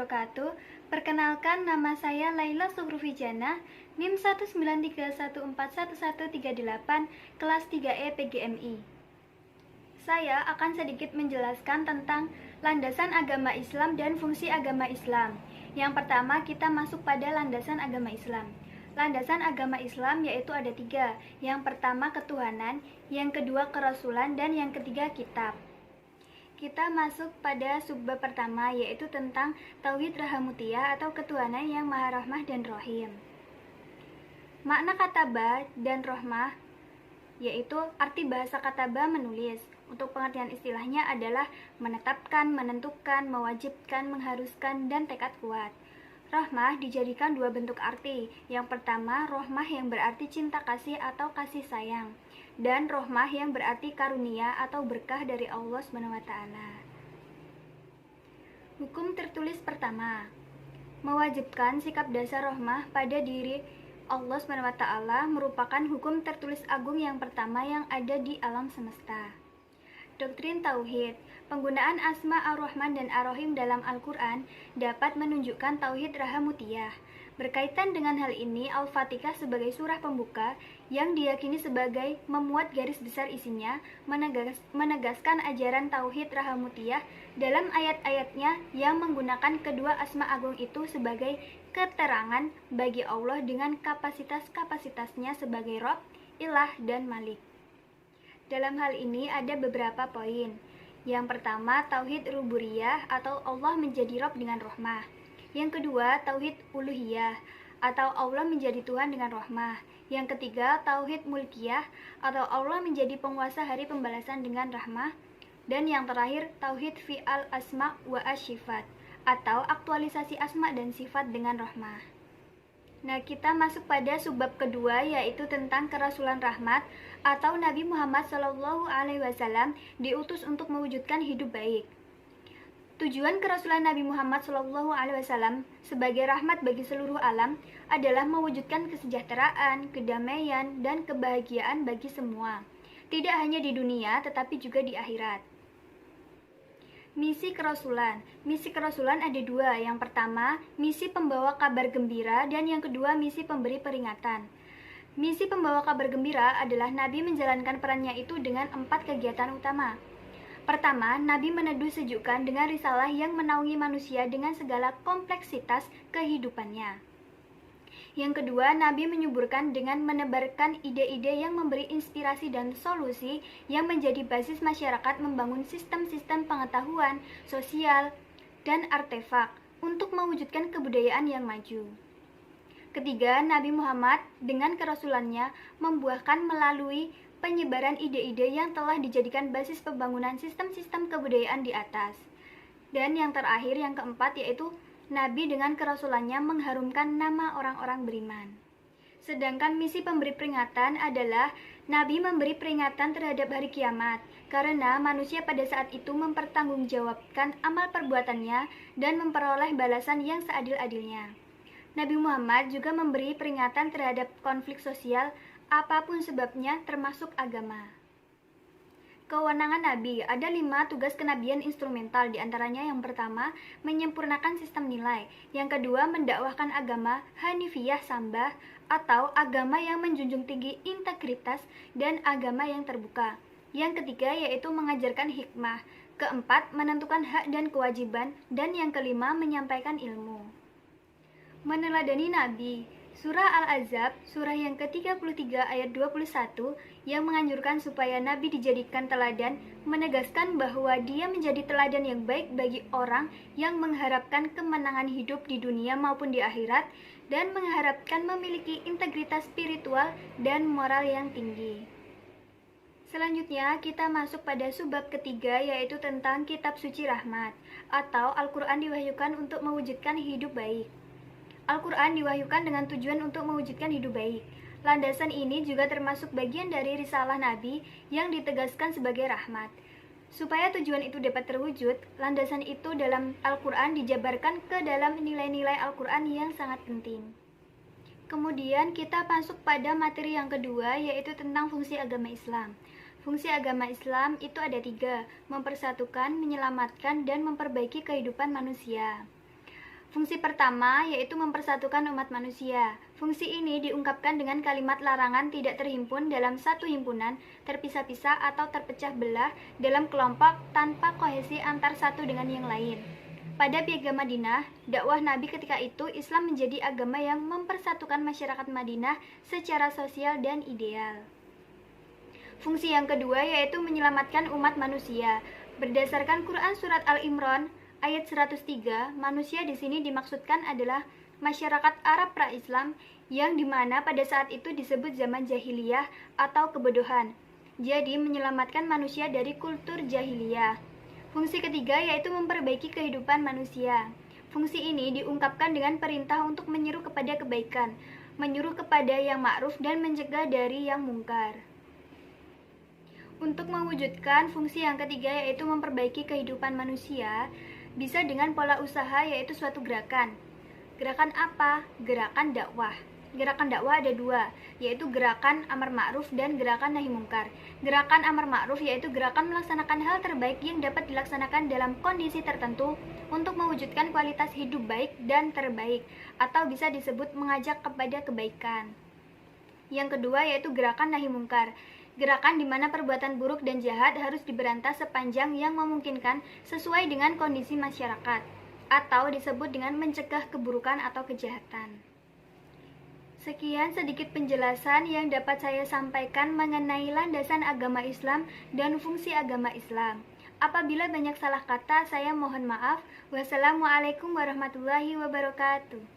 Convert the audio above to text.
wabarakatuh. Perkenalkan, nama saya Laila Suhrufijana, NIM 193141138, kelas 3E PGMI. Saya akan sedikit menjelaskan tentang landasan agama Islam dan fungsi agama Islam. Yang pertama, kita masuk pada landasan agama Islam. Landasan agama Islam yaitu ada 3. Yang pertama ketuhanan, yang kedua kerasulan, dan yang ketiga kitab. Kita masuk pada subbab pertama, yaitu tentang Tauhid Rahamutiyah atau ketuhanan yang Maha Rahmah dan Rohim. Makna kataba dan rohmah, yaitu arti bahasa kataba menulis. Untuk pengertian istilahnya adalah menetapkan, menentukan, mewajibkan, mengharuskan, dan tekad kuat. Rahmah dijadikan 2 bentuk arti. Yang pertama, rohmah yang berarti cinta kasih atau kasih sayang, dan rohmah yang berarti karunia atau berkah dari Allah SWT. Hukum tertulis pertama, mewajibkan sikap dasar rohmah pada diri Allah SWT merupakan hukum tertulis agung yang pertama yang ada di alam semesta. Doktrin Tauhid, penggunaan asma ar-Rahman dan ar-Rahim dalam Al-Quran dapat menunjukkan Tauhid Rahamutiyah. Berkaitan dengan hal ini, Al-Fatihah sebagai surah pembuka yang diyakini sebagai memuat garis besar isinya, menegaskan ajaran Tauhid Rahamutiyah dalam ayat-ayatnya yang menggunakan kedua asma agung itu sebagai keterangan bagi Allah dengan kapasitas-kapasitasnya sebagai Rabb, Ilah, dan Malik. Dalam hal ini ada beberapa poin. Yang pertama, Tauhid Rububiyah atau Allah menjadi Rabb dengan rahmah. Yang kedua, Tauhid Uluhiyah atau Allah menjadi Tuhan dengan rahmah. Yang ketiga, Tauhid Mulkiyah atau Allah menjadi penguasa hari pembalasan dengan rahmah. Dan yang terakhir, Tauhid Fi'al Asma wa Asyifat atau aktualisasi asma dan sifat dengan rahmah. Nah, kita masuk pada subbab kedua, yaitu tentang kerasulan rahmat atau Nabi Muhammad SAW diutus untuk mewujudkan hidup baik. Tujuan kerasulan Nabi Muhammad SAW sebagai rahmat bagi seluruh alam adalah mewujudkan kesejahteraan, kedamaian, dan kebahagiaan bagi semua, tidak hanya di dunia tetapi juga di akhirat. Misi kerasulan. Misi kerasulan ada 2. Yang pertama, misi pembawa kabar gembira, dan yang kedua, misi pemberi peringatan. Misi pembawa kabar gembira adalah Nabi menjalankan perannya itu dengan 4 kegiatan utama. Pertama, Nabi meneduh sejukkan dengan risalah yang menaungi manusia dengan segala kompleksitas kehidupannya. Yang kedua, Nabi menyuburkan dengan menebarkan ide-ide yang memberi inspirasi dan solusi yang menjadi basis masyarakat membangun sistem-sistem pengetahuan, sosial, dan artefak untuk mewujudkan kebudayaan yang maju. Ketiga, Nabi Muhammad dengan kerasulannya membuahkan melalui penyebaran ide-ide yang telah dijadikan basis pembangunan sistem-sistem kebudayaan di atas. Dan yang terakhir, yang keempat, yaitu Nabi dengan kerasulannya mengharumkan nama orang-orang beriman. Sedangkan misi pemberi peringatan adalah Nabi memberi peringatan terhadap hari kiamat, karena manusia pada saat itu mempertanggungjawabkan amal perbuatannya dan memperoleh balasan yang seadil-adilnya. Nabi Muhammad juga memberi peringatan terhadap konflik sosial, apapun sebabnya, termasuk agama. Kewenangan Nabi, ada 5 tugas kenabian instrumental, diantaranya yang pertama, menyempurnakan sistem nilai, yang kedua, mendakwahkan agama Hanifiyah Sambah atau agama yang menjunjung tinggi integritas dan agama yang terbuka, yang ketiga, yaitu mengajarkan hikmah, keempat, menentukan hak dan kewajiban, dan yang kelima, menyampaikan ilmu. Meneladani Nabi. Surah Al-Ahzab, surah yang ke-33 ayat 21 yang menganjurkan supaya Nabi dijadikan teladan, menegaskan bahwa dia menjadi teladan yang baik bagi orang yang mengharapkan kemenangan hidup di dunia maupun di akhirat dan mengharapkan memiliki integritas spiritual dan moral yang tinggi. Selanjutnya kita masuk pada subbab ketiga, yaitu tentang kitab suci rahmat atau Al-Quran diwahyukan untuk mewujudkan hidup baik. Al-Quran diwahyukan dengan tujuan untuk mewujudkan hidup baik. Landasan ini juga termasuk bagian dari risalah Nabi yang ditegaskan sebagai rahmat. Supaya tujuan itu dapat terwujud, landasan itu dalam Al-Quran dijabarkan ke dalam nilai-nilai Al-Quran yang sangat penting. Kemudian kita masuk pada materi yang kedua, yaitu tentang fungsi agama Islam. Fungsi agama Islam itu ada 3, mempersatukan, menyelamatkan, dan memperbaiki kehidupan manusia. Fungsi pertama yaitu mempersatukan umat manusia. Fungsi ini diungkapkan dengan kalimat larangan tidak terhimpun dalam satu himpunan, terpisah-pisah atau terpecah belah dalam kelompok tanpa kohesi antar satu dengan yang lain. Pada Piagam Madinah, dakwah Nabi ketika itu, Islam menjadi agama yang mempersatukan masyarakat Madinah secara sosial dan ideal. Fungsi yang kedua yaitu menyelamatkan umat manusia. Berdasarkan Quran Surat Al-Imran ayat 103, manusia di sini dimaksudkan adalah masyarakat Arab pra-Islam yang dimana pada saat itu disebut zaman jahiliyah atau kebodohan. Jadi menyelamatkan manusia dari kultur jahiliyah. Fungsi ketiga yaitu memperbaiki kehidupan manusia. Fungsi ini diungkapkan dengan perintah untuk menyeru kepada kebaikan, menyuruh kepada yang ma'ruf dan mencegah dari yang mungkar. Untuk mewujudkan fungsi yang ketiga yaitu memperbaiki kehidupan manusia, bisa dengan pola usaha yaitu suatu gerakan. Gerakan apa? Gerakan dakwah. Gerakan dakwah ada dua, yaitu gerakan amar ma'ruf dan gerakan nahi mungkar. Gerakan amar ma'ruf yaitu gerakan melaksanakan hal terbaik yang dapat dilaksanakan dalam kondisi tertentu untuk mewujudkan kualitas hidup baik dan terbaik, atau bisa disebut mengajak kepada kebaikan. Yang kedua yaitu gerakan nahi mungkar. Gerakan di mana perbuatan buruk dan jahat harus diberantas sepanjang yang memungkinkan sesuai dengan kondisi masyarakat, atau disebut dengan mencegah keburukan atau kejahatan. Sekian sedikit penjelasan yang dapat saya sampaikan mengenai landasan agama Islam dan fungsi agama Islam. Apabila banyak salah kata, saya mohon maaf. Wassalamualaikum warahmatullahi wabarakatuh.